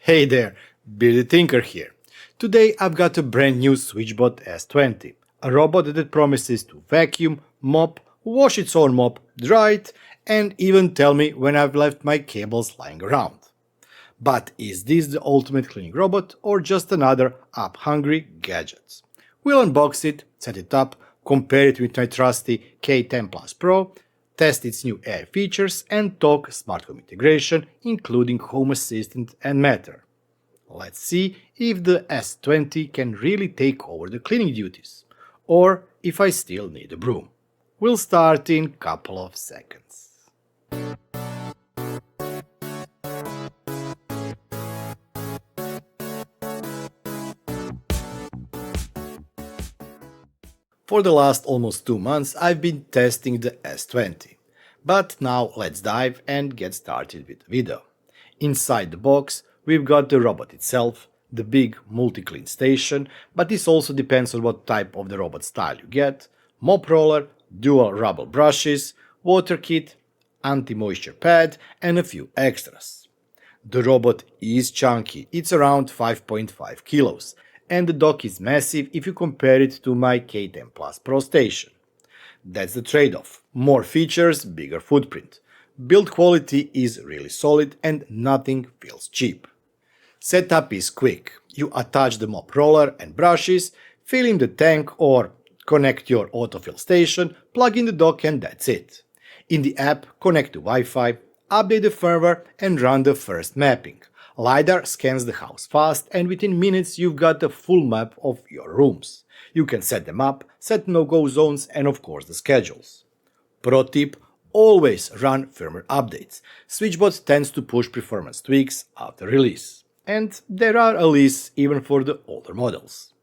Hey there, Bearded Thinker here. Today I've got a brand new SwitchBot S20, a robot that promises to vacuum, mop, wash its own mop, dry it, and even tell me when I've left my cables lying around. But is this the ultimate cleaning robot or just another app-hungry gadget? We'll unbox it, set it up, compare it with my trusty K10 Pro, test its new AI features, and talk smart home integration, including Home Assistant and Matter. Let's see if the S20 can really take over the cleaning duties, or if I still need a broom. We'll start in a couple of seconds. For the last almost 2 months I've been testing the S20, but now let's dive and get started with the video. Inside the box we've got the robot itself, the big multi-clean station, but this also depends on what type of the robot style you get, mop roller, dual rubber brushes, water kit, anti-moisture pad and a few extras. The robot is chunky, it's around 5.5 kilos, and the dock is massive if you compare it to my K10 Pro station. That's the trade-off, more features, bigger footprint. Build quality is really solid and nothing feels cheap. Setup is quick. You attach the mop roller and brushes, fill in the tank or connect your autofill station, plug in the dock and that's it. In the app, connect to Wi-Fi, update the firmware and run the first mapping. LiDAR scans the house fast and within minutes you've got a full map of your rooms. You can set them up, set no-go zones and of course the schedules. Pro tip: always run firmware updates. SwitchBot tends to push performance tweaks after release. And there are a list even for the older models.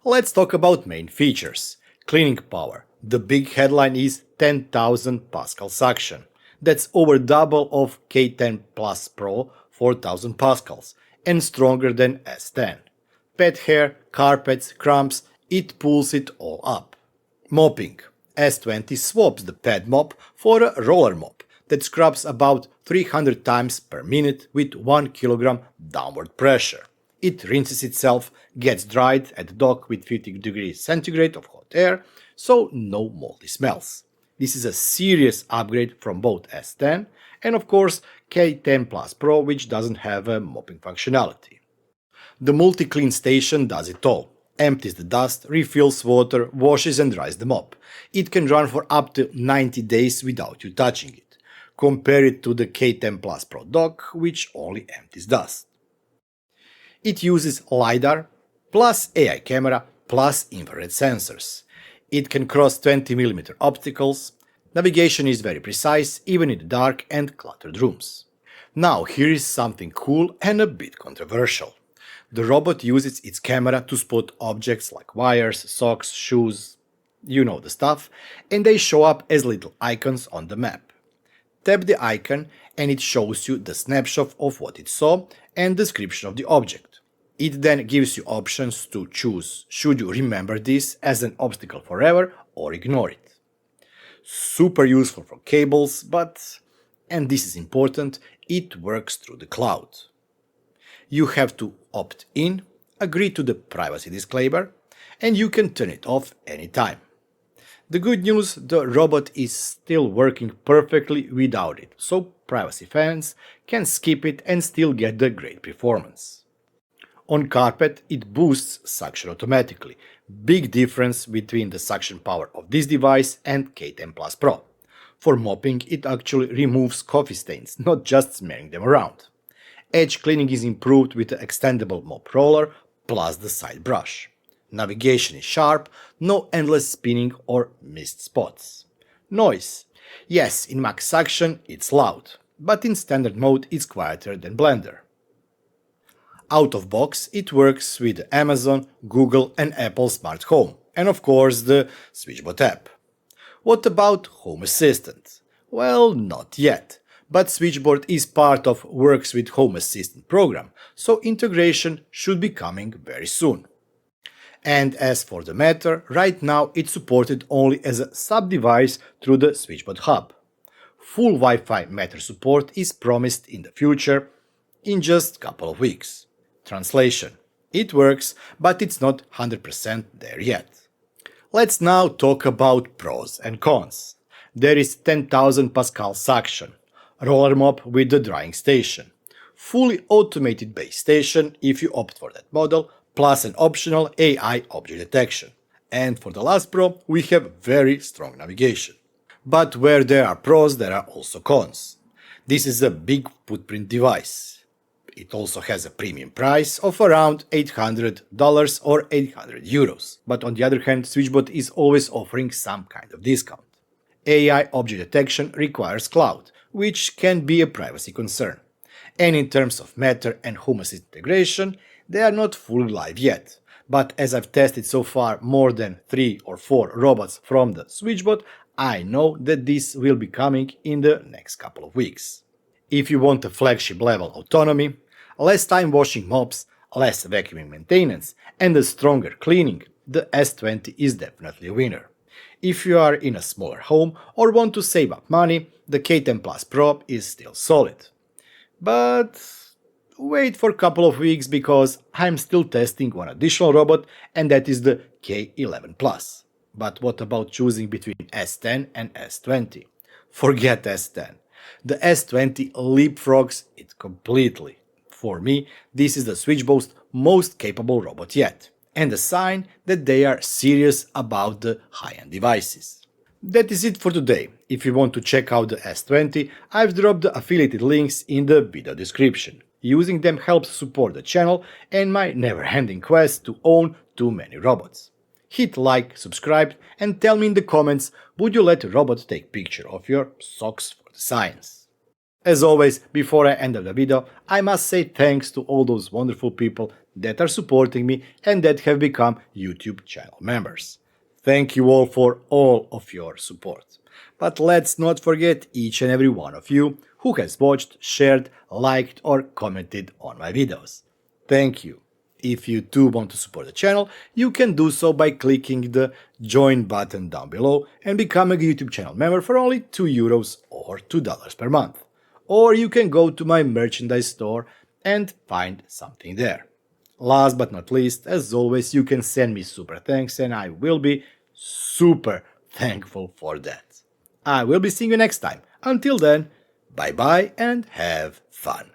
Let's talk about main features. Cleaning power. The big headline is 10,000 Pascal suction. That's over double of K10 Pro 4000 Pascals and stronger than S10. Pet hair, carpets, crumbs, it pulls it all up. Mopping. S20 swaps the pad mop for a roller mop that scrubs about 300 times per minute with 1 kg downward pressure. It rinses itself, gets dried at the dock with 50 degrees centigrade of hot air, so no moldy smells. This is a serious upgrade from both S10 and of course K10 Pro, which doesn't have a mopping functionality. The multi-clean station does it all. Empties the dust, refills water, washes and dries the mop. It can run for up to 90 days without you touching it. Compare it to the K10 Pro dock, which only empties dust. It uses LiDAR plus AI camera plus infrared sensors. It can cross 20mm opticals. Navigation is very precise even in the dark and cluttered rooms. Now here is something cool and a bit controversial. The robot uses its camera to spot objects like wires, socks, shoes, you know the stuff, and they show up as little icons on the map. Tap the icon and it shows you the snapshot of what it saw and description of the object. It then gives you options to choose should you remember this as an obstacle forever or ignore it. Super useful for cables, but, and this is important, it works through the cloud. You have to opt in, agree to the privacy disclaimer, and you can turn it off anytime. The good news, the robot is still working perfectly without it, so privacy fans can skip it and still get the great performance. On carpet, it boosts suction automatically. Big difference between the suction power of this device and K10 Pro. For mopping, it actually removes coffee stains, not just smearing them around. Edge cleaning is improved with the extendable mop roller plus the side brush. Navigation is sharp, no endless spinning or missed spots. Noise. Yes, in max suction it's loud, but in standard mode it's quieter than Blender. Out of box, it works with Amazon, Google and Apple Smart Home, and of course the SwitchBot app. What about Home Assistant? Well, not yet, but SwitchBot is part of Works with Home Assistant program, so integration should be coming very soon. And as for the Matter, right now it's supported only as a sub-device through the SwitchBot Hub. Full Wi-Fi Matter support is promised in the future, in just a couple of weeks. Translation: it works, but it's not 100% there yet. Let's now talk about pros and cons. There is 10,000 Pascal suction, roller mop with the drying station, fully automated base station if you opt for that model, plus an optional AI object detection. And for the last pro, we have very strong navigation. But where there are pros, there are also cons. This is a big footprint device. It also has a premium price of around $800 or €800. But on the other hand, SwitchBot is always offering some kind of discount. AI object detection requires cloud, which can be a privacy concern. And in terms of Matter and Home Assistant integration, they are not fully live yet. But as I've tested so far more than 3 or 4 robots from the SwitchBot, I know that this will be coming in the next couple of weeks. If you want a flagship level autonomy, less time washing mops, less vacuuming maintenance, and a stronger cleaning, the S20 is definitely a winner. If you are in a smaller home or want to save up money, the K10 Pro is still solid. But wait for a couple of weeks because I'm still testing one additional robot, and that is the K11 Plus. But what about choosing between S10 and S20? Forget S10. The S20 leapfrogs it completely. For me, this is the SwitchBot's most capable robot yet, and a sign that they are serious about the high-end devices. That is it for today. If you want to check out the S20, I've dropped the affiliated links in the video description. Using them helps support the channel and my never-ending quest to own too many robots. Hit like, subscribe, and tell me in the comments, would you let a robot take picture of your socks for the science? As always, before I end the video, I must say thanks to all those wonderful people that are supporting me and that have become YouTube channel members. Thank you all for all of your support. But let's not forget each and every one of you who has watched, shared, liked or commented on my videos. Thank you. If you too want to support the channel, you can do so by clicking the join button down below and becoming a YouTube channel member for only €2 or $2 per month. Or you can go to my merchandise store and find something there. Last but not least, as always, you can send me super thanks and I will be super thankful for that. I will be seeing you next time. Until then, bye bye and have fun.